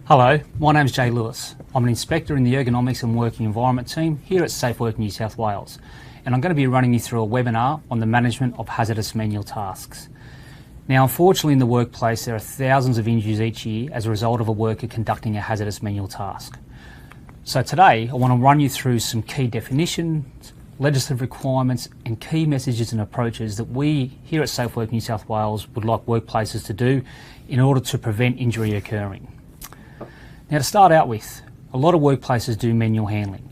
Hello, my name's Jay Lewis. I'm an inspector in the Ergonomics and Working Environment team here at Safe Work New South Wales, and I'm going to be running you through a webinar on the management of hazardous manual tasks. Now, unfortunately in the workplace there are thousands of injuries each year as a result of a worker conducting a hazardous manual task. So today I want to run you through some key definitions, legislative requirements and key messages and approaches that we here at Safe Work New South Wales would like workplaces to do in order to prevent injury occurring. Now, to start out with, a lot of workplaces do manual handling.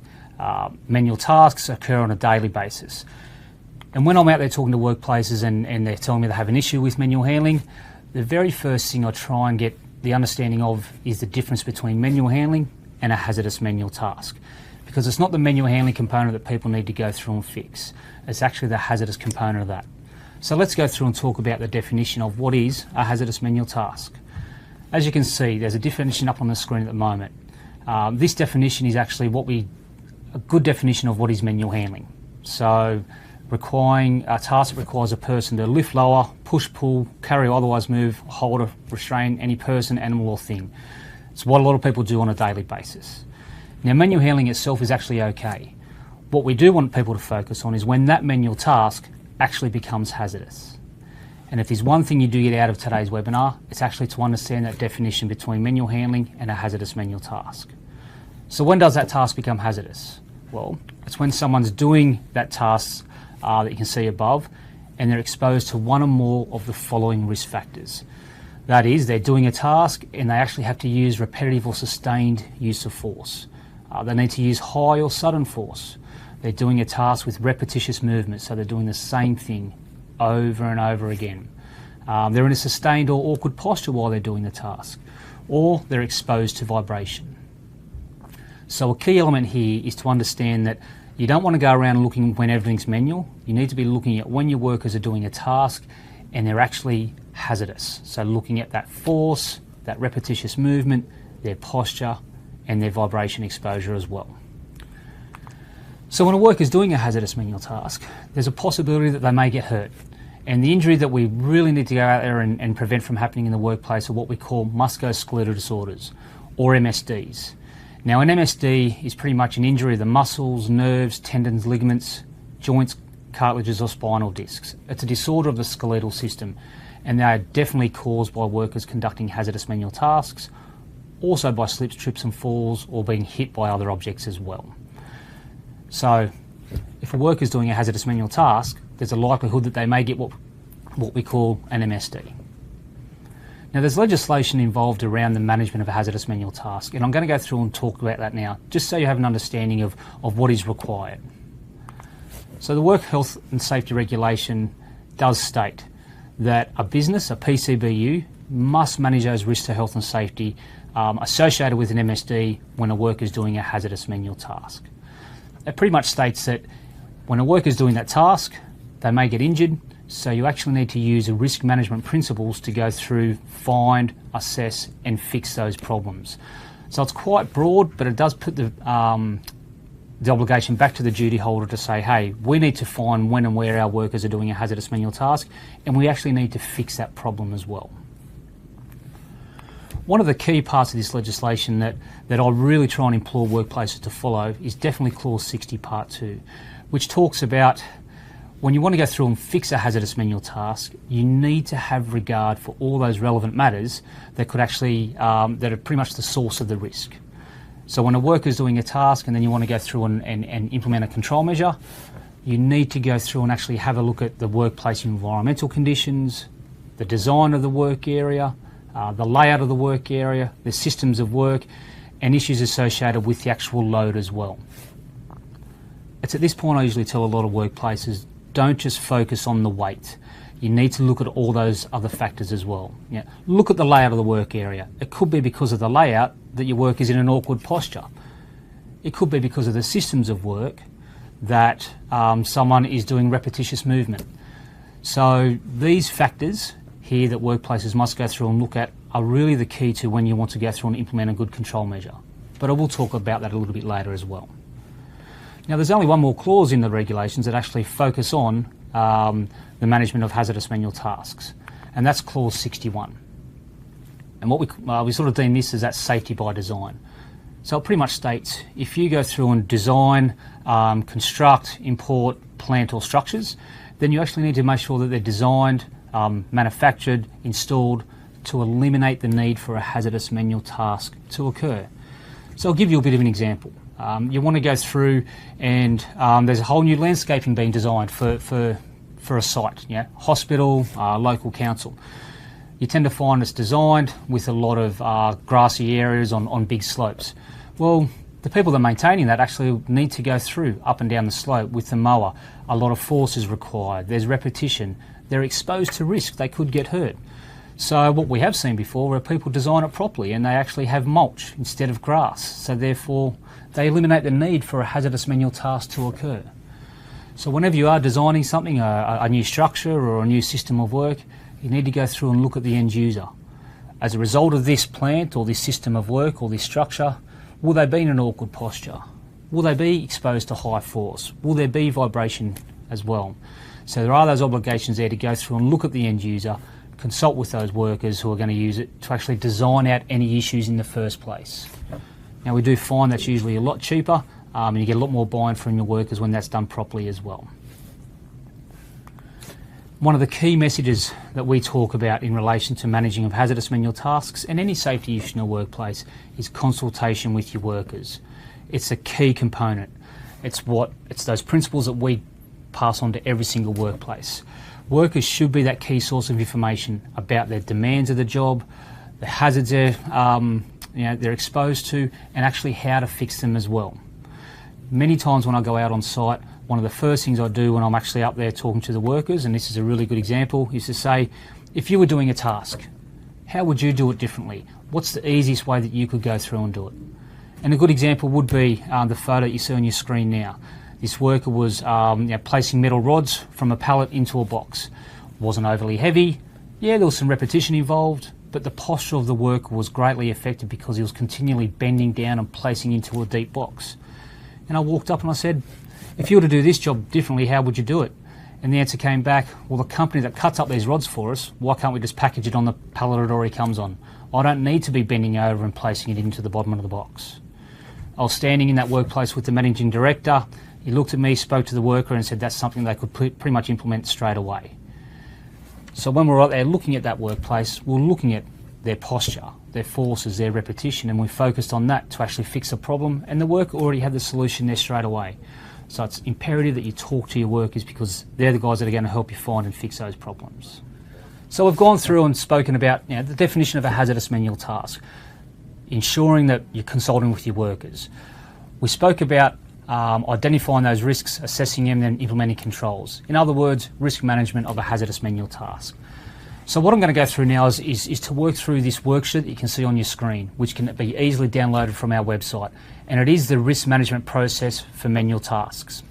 Manual tasks occur on a daily basis. And when I'm out there talking to workplaces and they're telling me they have an issue with manual handling, the very first thing I try and get the understanding of is the difference between manual handling and a hazardous manual task. Because it's not the manual handling component that people need to go through and fix. It's actually the hazardous component of that. So let's go through and talk about the definition of what is a hazardous manual task. As you can see, there's a definition up on the screen at the moment. This definition is actually a good definition of what is manual handling. So, requiring a task that requires a person to lift, lower, push, pull, carry or otherwise move, hold or restrain any person, animal or thing. It's what a lot of people do on a daily basis. Now, manual handling itself is actually okay. What we do want people to focus on is when that manual task actually becomes hazardous. And if there's one thing you do get out of today's webinar, it's actually to understand that definition between manual handling and a hazardous manual task. So when does that task become hazardous? Well, it's when someone's doing that task that you can see above and they're exposed to one or more of the following risk factors. That is, they're doing a task and they actually have to use repetitive or sustained use of force. They need to use high or sudden force. They're doing a task with repetitious movement, so they're doing the same thing over and over again. They're in a sustained or awkward posture while they're doing the task, or they're exposed to vibration. So a key element here is to understand that you don't want to go around looking when everything's manual. You need to be looking at when your workers are doing a task and they're actually hazardous. So looking at that force, that repetitious movement, their posture and their vibration exposure as well. So when a worker's doing a hazardous manual task, there's a possibility that they may get hurt. And the injury that we really need to go out there and prevent from happening in the workplace are what we call musculoskeletal disorders, or MSDs. Now, an MSD is pretty much an injury of the muscles, nerves, tendons, ligaments, joints, cartilages or spinal discs. It's a disorder of the skeletal system, and they are definitely caused by workers conducting hazardous manual tasks, also by slips, trips and falls, or being hit by other objects as well. So, if a worker is doing a hazardous manual task, there's a likelihood that they may get what we call an MSD. Now, there's legislation involved around the management of a hazardous manual task, and I'm going to go through and talk about that now, just so you have an understanding of what is required. So the Work Health and Safety Regulation does state that a business, a PCBU, must manage those risks to health and safety associated with an MSD when a worker is doing a hazardous manual task. It pretty much states that when a worker is doing that task, they may get injured, so you actually need to use the risk management principles to go through, find, assess and fix those problems. So it's quite broad, but it does put the obligation back to the duty holder to say, hey, we need to find when and where our workers are doing a hazardous manual task, and we actually need to fix that problem as well. One of the key parts of this legislation that I really try and implore workplaces to follow is definitely Clause 60 Part 2, which talks about when you want to go through and fix a hazardous manual task, you need to have regard for all those relevant matters that could actually, that are pretty much the source of the risk. So when a worker is doing a task and then you want to go through and implement a control measure, you need to go through and actually have a look at the workplace environmental conditions, the design of the work area, the layout of the work area, the systems of work, and issues associated with the actual load as well. It's at this point I usually tell a lot of workplaces, don't just focus on the weight. You need to look at all those other factors as well. Yeah. Look at the layout of the work area. It could be because of the layout that your work is in an awkward posture. It could be because of the systems of work that someone is doing repetitious movement. So these factors here that workplaces must go through and look at are really the key to when you want to go through and implement a good control measure. But I will talk about that a little bit later as well. Now, there's only one more clause in the regulations that actually focus on the management of hazardous manual tasks, and that's Clause 61. And what we sort of deem this as that safety by design. So it pretty much states, if you go through and design, construct, import plant or structures, then you actually need to make sure that they're designed, manufactured, installed to eliminate the need for a hazardous manual task to occur. So I'll give you a bit of an example. You want to go through and there's a whole new landscaping being designed for a site, hospital, local council. You tend to find it's designed with a lot of grassy areas on big slopes. Well, the people that are maintaining that actually need to go through up and down the slope with the mower. A lot of force is required, there's repetition, they're exposed to risk, they could get hurt. So what we have seen before where people design it properly and they actually have mulch instead of grass, so therefore they eliminate the need for a hazardous manual task to occur. So whenever you are designing something, a new structure or a new system of work, you need to go through and look at the end user. As a result of this plant or this system of work or this structure, will they be in an awkward posture? Will they be exposed to high force? Will there be vibration as well? So there are those obligations there to go through and look at the end user, consult with those workers who are going to use it to actually design out any issues in the first place. Now we do find that's usually a lot cheaper and you get a lot more buy-in from your workers when that's done properly as well. One of the key messages that we talk about in relation to managing of hazardous manual tasks and any safety issue in a workplace is consultation with your workers. It's a key component. It's those principles that we pass on to every single workplace. Workers should be that key source of information about their demands of the job, the hazards they're exposed to, and actually how to fix them as well. Many times when I go out on site, one of the first things I do when I'm actually up there talking to the workers, and this is a really good example, is to say, if you were doing a task, how would you do it differently? What's the easiest way that you could go through and do it? And a good example would be the photo you see on your screen now. This worker was placing metal rods from a pallet into a box. Wasn't overly heavy. Yeah, there was some repetition involved, but the posture of the worker was greatly affected because he was continually bending down and placing into a deep box. And I walked up and I said, if you were to do this job differently, how would you do it? And the answer came back, well, the company that cuts up these rods for us, why can't we just package it on the pallet it already comes on? I don't need to be bending over and placing it into the bottom of the box. I was standing in that workplace with the managing director. He looked at me, spoke to the worker and said that's something they could pretty much implement straight away. So when we're out there looking at that workplace, we're looking at their posture, their forces, their repetition, and we focused on that to actually fix a problem, and the worker already had the solution there straight away. So it's imperative that you talk to your workers because they're the guys that are going to help you find and fix those problems. So we've gone through and spoken about the definition of a hazardous manual task, ensuring that you're consulting with your workers. We spoke about identifying those risks, assessing them, and implementing controls. In other words, risk management of a hazardous manual task. So what I'm going to go through now is to work through this worksheet that you can see on your screen, which can be easily downloaded from our website. And it is the risk management process for manual tasks.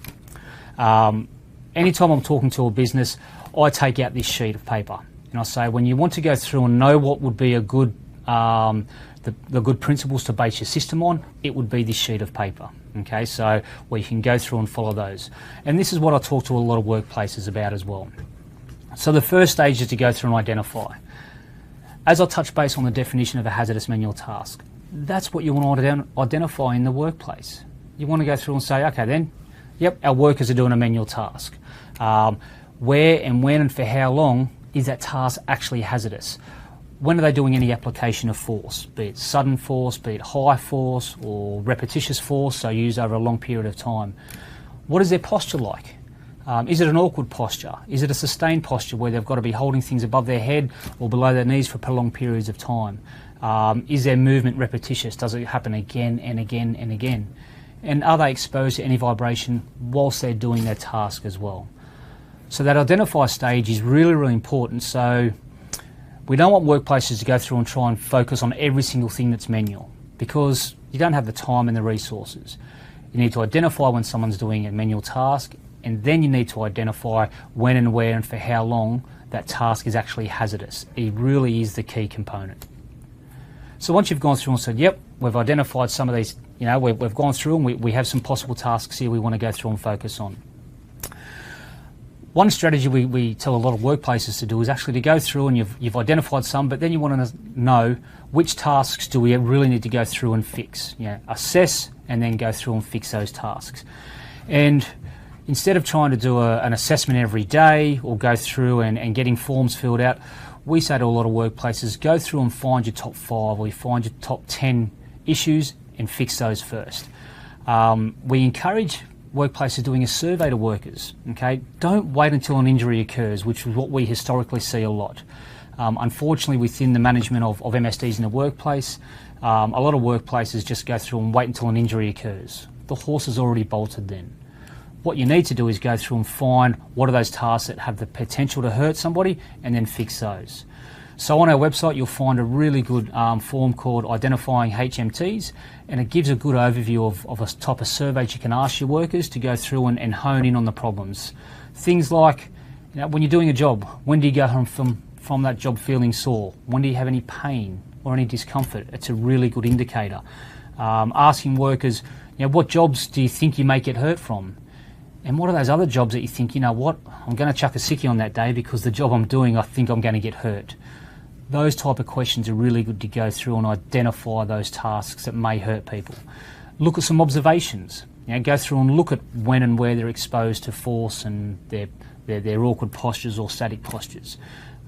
Anytime I'm talking to a business, I take out this sheet of paper and I say, when you want to go through and know what would be a good, the good principles to base your system on, it would be this sheet of paper. Okay, so where you can go through and follow those. And this is what I talk to a lot of workplaces about as well. So the first stage is to go through and identify. As I touch base on the definition of a hazardous manual task, that's what you want to identify in the workplace. You want to go through and say, okay then, yep, our workers are doing a manual task. Where and when and for how long is that task actually hazardous? When are they doing any application of force, be it sudden force, be it high force or repetitious force, so used over a long period of time? What is their posture like? Is it an awkward posture? Is it a sustained posture where they've got to be holding things above their head or below their knees for prolonged periods of time? Is their movement repetitious? Does it happen again and again and again? And are they exposed to any vibration whilst they're doing their task as well? So that identify stage is really, really important. So we don't want workplaces to go through and try and focus on every single thing that's manual because you don't have the time and the resources. You need to identify when someone's doing a manual task, and then you need to identify when and where and for how long that task is actually hazardous. It really is the key component. So once you've gone through and said, yep, we've identified some of these, we've gone through and we have some possible tasks here we want to go through and focus on. One strategy we tell a lot of workplaces to do is actually to go through, and you've identified some, but then you want to know which tasks do we really need to go through and fix. Assess and then go through and fix those tasks. And instead of trying to do an assessment every day or go through and getting forms filled out, we say to a lot of workplaces, go through and find your top 5 or you find your top 10 issues and fix those first. We encourage workplaces doing a survey to workers. Okay, don't wait until an injury occurs, which is what we historically see a lot. Unfortunately, within the management of MSDs in the workplace, a lot of workplaces just go through and wait until an injury occurs. The horse is already bolted then. What you need to do is go through and find what are those tasks that have the potential to hurt somebody and then fix those. So on our website you'll find a really good form called Identifying HMTs, and it gives a good overview of a type of surveys you can ask your workers to go through and hone in on the problems. Things like, when you're doing a job, when do you go home from that job feeling sore? When do you have any pain or any discomfort? It's a really good indicator. Asking workers, what jobs do you think you may get hurt from? And what are those other jobs that you think, I'm going to chuck a sickie on that day because the job I'm doing, I think I'm going to get hurt. Those type of questions are really good to go through and identify those tasks that may hurt people. Look at some observations. Go through and look at when and where they're exposed to force and their awkward postures or static postures.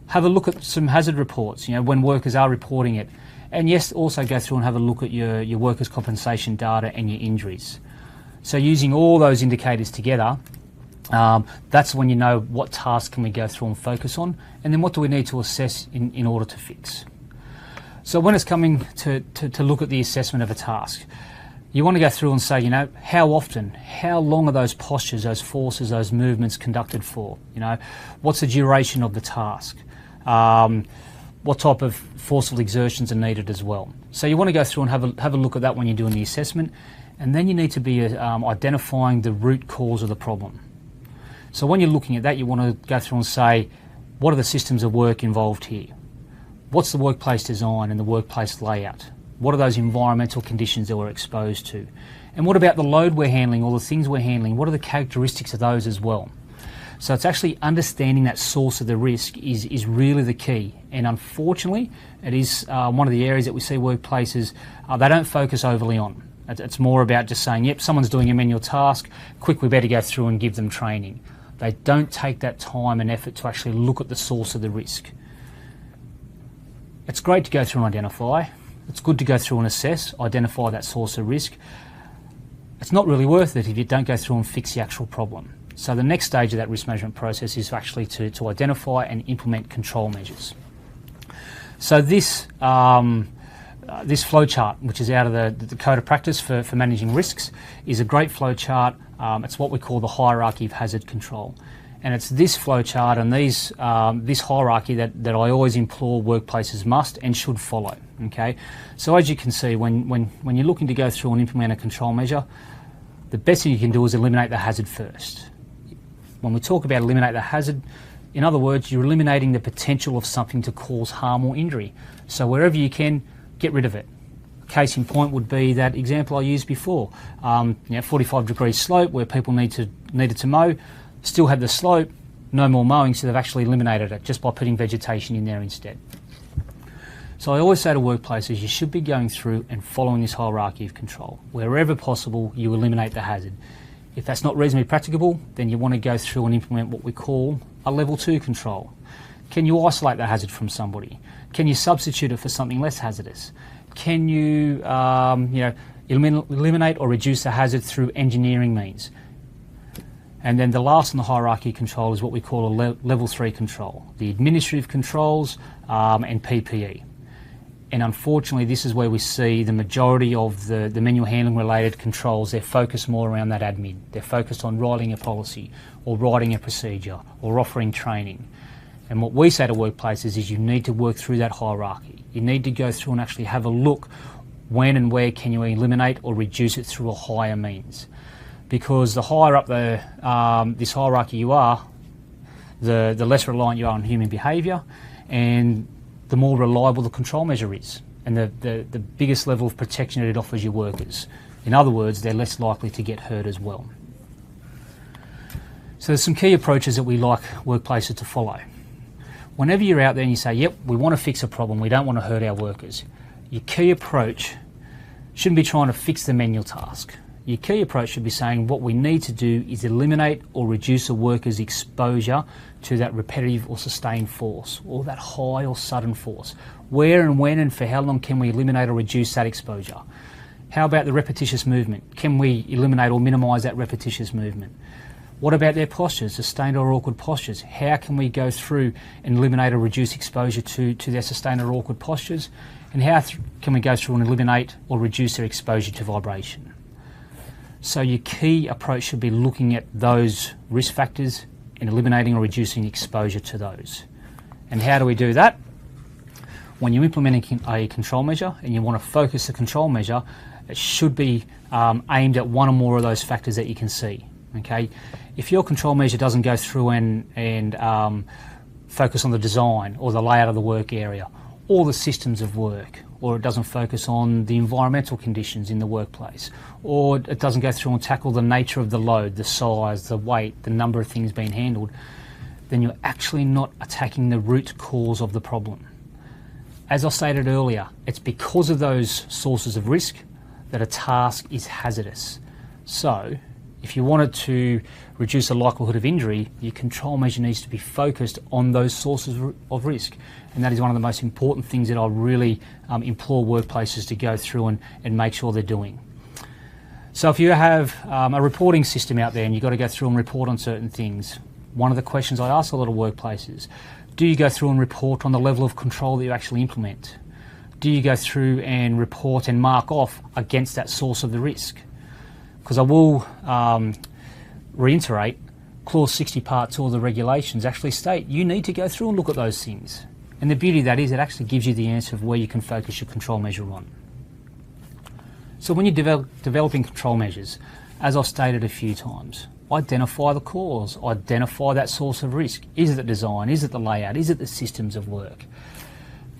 Have a look at some hazard reports, when workers are reporting it. And yes, also go through and have a look at your workers' compensation data and your injuries. So using all those indicators together, that's when you know what task can we go through and focus on, and then what do we need to assess in order to fix. So when it's coming to look at the assessment of a task, you want to go through and say, how often, how long are those postures, those forces, those movements conducted for? What's the duration of the task? What type of forceful exertions are needed as well? So you want to go through and have a look at that when you're doing the assessment. And then you need to be identifying the root cause of the problem. So when you're looking at that, you want to go through and say, what are the systems of work involved here? What's the workplace design and the workplace layout? What are those environmental conditions that we're exposed to? And what about the load we're handling or the things we're handling? What are the characteristics of those as well? So it's actually understanding that source of the risk is really the key. And unfortunately, it is one of the areas that we see workplaces, they don't focus overly on. It's more about just saying, yep, someone's doing a manual task, quick, we better go through and give them training. They don't take that time and effort to actually look at the source of the risk. It's great to go through and identify. It's good to go through and assess, identify that source of risk. It's not really worth it if you don't go through and fix the actual problem. So the next stage of that risk management process is actually to identify and implement control measures. So this flowchart, which is out of the code of practice for managing risks, is a great flowchart. It's what we call the hierarchy of hazard control. And it's this flowchart and this hierarchy that I always implore workplaces must and should follow. Okay, so as you can see, when you're looking to go through and implement a control measure, the best thing you can do is eliminate the hazard first. When we talk about eliminate the hazard, in other words, you're eliminating the potential of something to cause harm or injury. So wherever you can, get rid of it. Case in point would be that example I used before. 45-degree slope where people needed to mow, still had the slope, no more mowing, so they've actually eliminated it just by putting vegetation in there instead. So I always say to workplaces, you should be going through and following this hierarchy of control. Wherever possible, you eliminate the hazard. If that's not reasonably practicable, then you want to go through and implement what we call a level 2 control. Can you isolate the hazard from somebody? Can you substitute it for something less hazardous? Can you, eliminate or reduce the hazard through engineering means? And then the last in the hierarchy control is what we call a level 3 control, the administrative controls and PPE. And unfortunately, this is where we see the majority of the manual handling related controls. They're focused more around that admin. They're focused on writing a policy or writing a procedure or offering training. And what we say to workplaces is you need to work through that hierarchy. You need to go through and actually have a look when and where can you eliminate or reduce it through a higher means. Because the higher up this hierarchy you are, the less reliant you are on human behaviour and the more reliable the control measure is and the biggest level of protection that it offers your workers. In other words, they're less likely to get hurt as well. So there's some key approaches that we like workplaces to follow. Whenever you're out there and you say, yep, we want to fix a problem, we don't want to hurt our workers, your key approach shouldn't be trying to fix the manual task. Your key approach should be saying what we need to do is eliminate or reduce a worker's exposure to that repetitive or sustained force, or that high or sudden force. Where and when and for how long can we eliminate or reduce that exposure? How about the repetitious movement? Can we eliminate or minimise that repetitious movement? What about their postures, sustained or awkward postures? How can we go through and eliminate or reduce exposure to their sustained or awkward postures? And how can we go through and eliminate or reduce their exposure to vibration? So your key approach should be looking at those risk factors and eliminating or reducing exposure to those. And how do we do that? When you're implementing a control measure and you want to focus the control measure, it should be aimed at one or more of those factors that you can see. Okay, if your control measure doesn't go through and focus on the design or the layout of the work area or the systems of work, or it doesn't focus on the environmental conditions in the workplace, or it doesn't go through and tackle the nature of the load, the size, the weight, the number of things being handled, then you're actually not attacking the root cause of the problem. As I stated earlier, it's because of those sources of risk that a task is hazardous. So, if you wanted to reduce the likelihood of injury, your control measure needs to be focused on those sources of risk. And that is one of the most important things that I really implore workplaces to go through and make sure they're doing. So if you have a reporting system out there and you've got to go through and report on certain things, one of the questions I ask a lot of workplaces, do you go through and report on the level of control that you actually implement? Do you go through and report and mark off against that source of the risk? Because I will reiterate, Clause 60 Part 2 of the regulations actually state you need to go through and look at those things. And the beauty of that is it actually gives you the answer of where you can focus your control measure on. So when you're developing control measures, as I've stated a few times, identify the cause, identify that source of risk. Is it the design? Is it the layout? Is it the systems of work?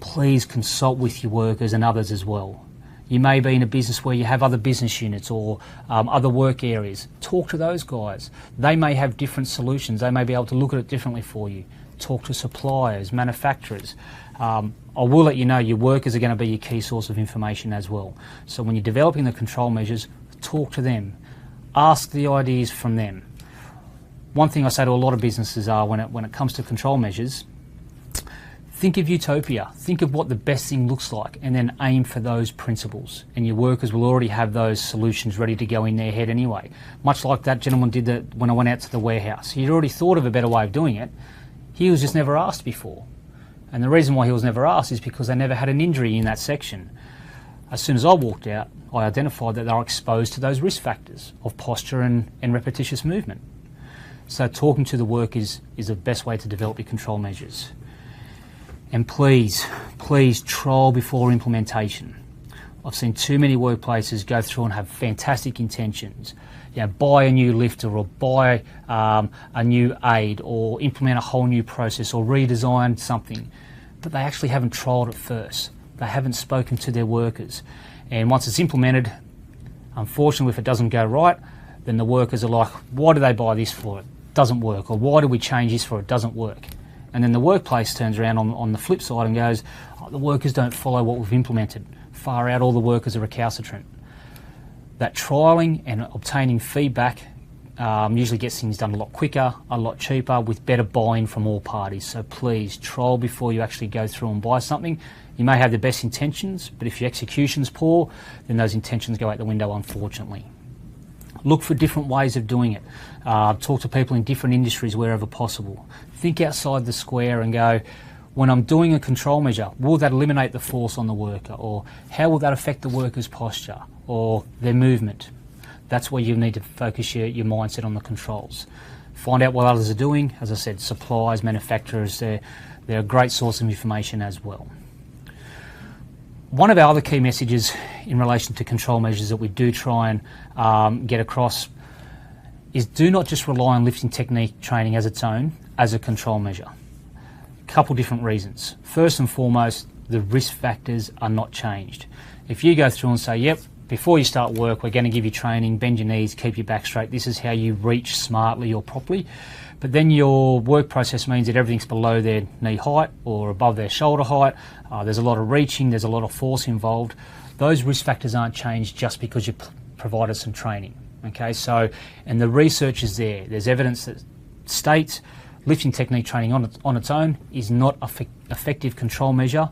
Please consult with your workers and others as well. You may be in a business where you have other business units or other work areas. Talk to those guys. They may have different solutions. They may be able to look at it differently for you. Talk to suppliers, manufacturers. I will let you know your workers are going to be your key source of information as well. So when you're developing the control measures, talk to them. Ask the ideas from them. One thing I say to a lot of businesses are when it comes to control measures, think of utopia. Think of what the best thing looks like and then aim for those principles. And your workers will already have those solutions ready to go in their head anyway. Much like that gentleman did that when I went out to the warehouse. He'd already thought of a better way of doing it. He was just never asked before. And the reason why he was never asked is because they never had an injury in that section. As soon as I walked out, I identified that they were exposed to those risk factors of posture and repetitious movement. So talking to the workers is the best way to develop your control measures. And please trial before implementation. I've seen too many workplaces go through and have fantastic intentions. You know, buy a new lifter or buy a new aid or implement a whole new process or redesign something. But they actually haven't trialled it first. They haven't spoken to their workers. And once it's implemented, unfortunately, if it doesn't go right, then the workers are like, why do they buy this for? It doesn't work. Or why do we change this for? It doesn't work. And then the workplace turns around on the flip side and goes, oh, the workers don't follow what we've implemented. Far out, all the workers are recalcitrant. That trialling and obtaining feedback usually gets things done a lot quicker, a lot cheaper, with better buy-in from all parties. So please, trial before you actually go through and buy something. You may have the best intentions, but if your execution's poor, then those intentions go out the window, unfortunately. Look for different ways of doing it. Talk to people in different industries wherever possible. Think outside the square and go, when I'm doing a control measure, will that eliminate the force on the worker? Or how will that affect the worker's posture or their movement? That's where you need to focus your mindset on the controls. Find out what others are doing. As I said, suppliers, manufacturers, they're a great source of information as well. One of our other key messages in relation to control measures that we do try and get across is do not just rely on lifting technique training as its own as a control measure. A couple different reasons. First and foremost, the risk factors are not changed. If you go through and say, yep, before you start work, we're going to give you training, bend your knees, keep your back straight. This is how you reach smartly or properly. But then your work process means that everything's below their knee height or above their shoulder height. There's a lot of reaching, there's a lot of force involved. Those risk factors aren't changed just because you provided some training. Okay, so, and the research is there. There's evidence that states lifting technique training on its own is not an effective control measure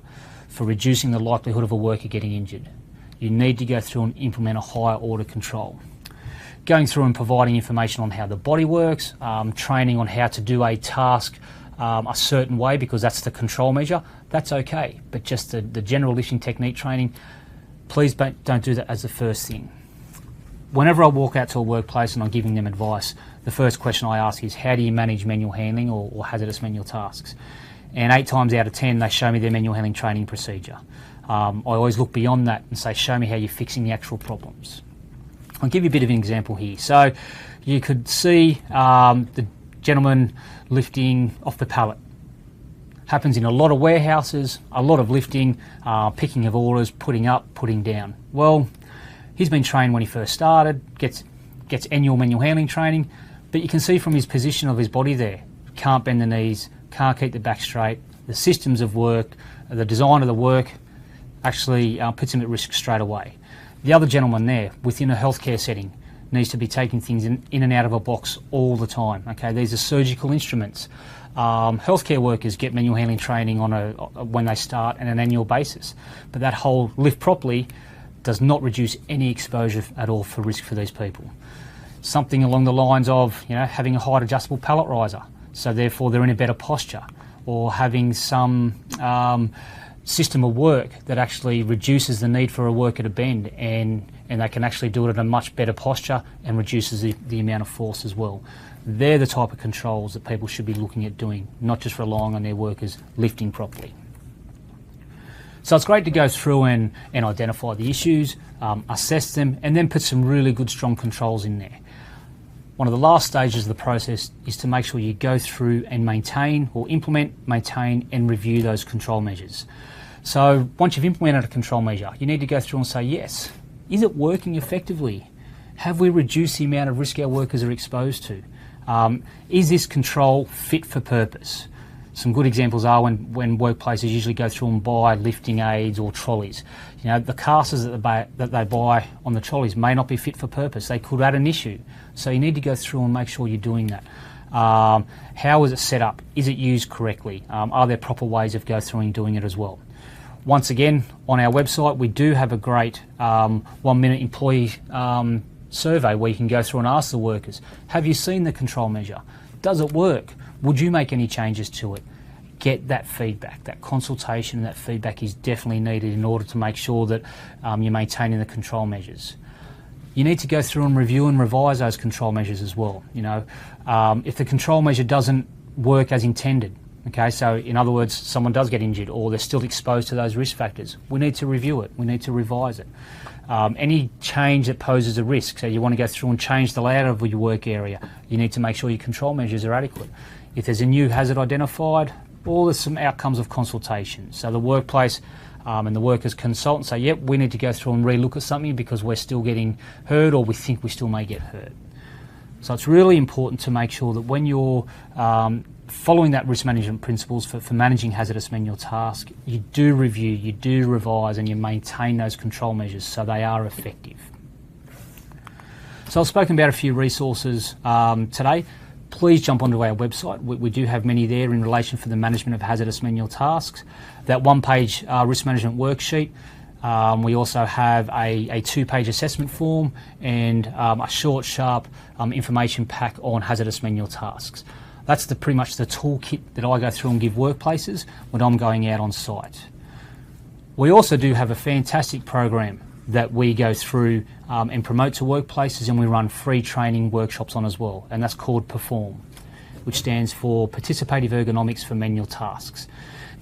for reducing the likelihood of a worker getting injured. You need to go through and implement a higher order control. Going through and providing information on how the body works, training on how to do a task a certain way because that's the control measure, that's okay. But just the general lifting technique training, please don't do that as the first thing. Whenever I walk out to a workplace and I'm giving them advice, the first question I ask is, how do you manage manual handling or hazardous manual tasks? And 8 times out of 10, they show me their manual handling training procedure. I always look beyond that and say, show me how you're fixing the actual problems. I'll give you a bit of an example here. So you could see the gentleman lifting off the pallet. Happens in a lot of warehouses, a lot of lifting, picking of orders, putting up, putting down. Well, he's been trained when he first started, gets annual manual handling training, but you can see from his position of his body there, can't bend the knees, can't keep the back straight. The systems of work, the design of the work actually puts him at risk straight away. The other gentleman there, within a healthcare setting, needs to be taking things in and out of a box all the time. Okay, these are surgical instruments. Healthcare workers get manual handling training on when they start on an annual basis, but that whole lift properly does not reduce any exposure at all for risk for these people. Something along the lines of, having a height adjustable pallet riser, so therefore they're in a better posture, or having some system of work that actually reduces the need for a worker to bend and they can actually do it in a much better posture and reduces the amount of force as well. They're the type of controls that people should be looking at doing, not just relying on their workers lifting properly. So it's great to go through and identify the issues, assess them, and then put some really good strong controls in there. One of the last stages of the process is to make sure you go through and maintain or implement, maintain and review those control measures. So once you've implemented a control measure, you need to go through and say, yes, is it working effectively? Have we reduced the amount of risk our workers are exposed to? Is this control fit for purpose? Some good examples are when workplaces usually go through and buy lifting aids or trolleys. The casters that they buy on the trolleys may not be fit for purpose. They could add an issue. So you need to go through and make sure you're doing that. How is it set up? Is it used correctly? Are there proper ways of go through and doing it as well? Once again, on our website, we do have a great 1-minute employee survey where you can go through and ask the workers, have you seen the control measure? Does it work? Would you make any changes to it? Get that feedback. That consultation and that feedback is definitely needed in order to make sure that you're maintaining the control measures. You need to go through and review and revise those control measures as well. If the control measure doesn't work as intended, okay, so in other words, someone does get injured or they're still exposed to those risk factors, we need to review it, we need to revise it. Any change that poses a risk, so you want to go through and change the layout of your work area, you need to make sure your control measures are adequate. If there's a new hazard identified, all there's some outcomes of consultation. So the workplace and the workers consult and say, yep, we need to go through and relook at something because we're still getting hurt or we think we still may get hurt. So it's really important to make sure that when you're following that risk management principles for managing hazardous manual tasks, you do review, you do revise and you maintain those control measures so they are effective. So I've spoken about a few resources today. Please jump onto our website. We do have many there in relation for the management of hazardous manual tasks. That 1-page risk management worksheet. We also have a 2-page assessment form and a short, sharp information pack on hazardous manual tasks. That's pretty much the toolkit that I go through and give workplaces when I'm going out on site. We also do have a fantastic program that we go through and promote to workplaces, and we run free training workshops on as well, and that's called PERFORM, which stands for Participative Ergonomics for Manual Tasks.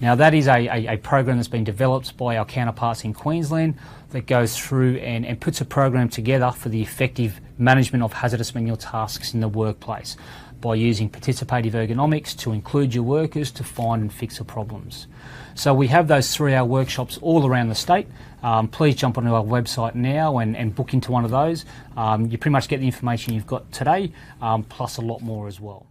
Now that is a program that's been developed by our counterparts in Queensland that goes through and puts a program together for the effective management of hazardous manual tasks in the workplace. by using participative ergonomics to include your workers to find and fix the problems. So we have those 3-hour workshops all around the state. Please jump onto our website now and book into one of those. You pretty much get the information you've got today, plus a lot more as well.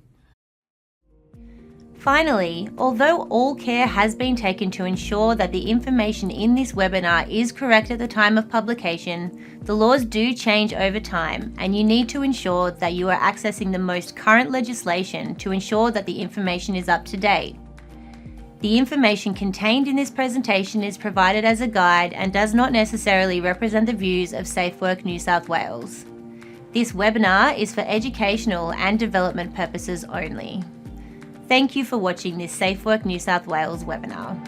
Finally, although all care has been taken to ensure that the information in this webinar is correct at the time of publication, the laws do change over time, and you need to ensure that you are accessing the most current legislation to ensure that the information is up to date. The information contained in this presentation is provided as a guide and does not necessarily represent the views of Safe Work New South Wales. This webinar is for educational and development purposes only. Thank you for watching this Safe Work New South Wales webinar.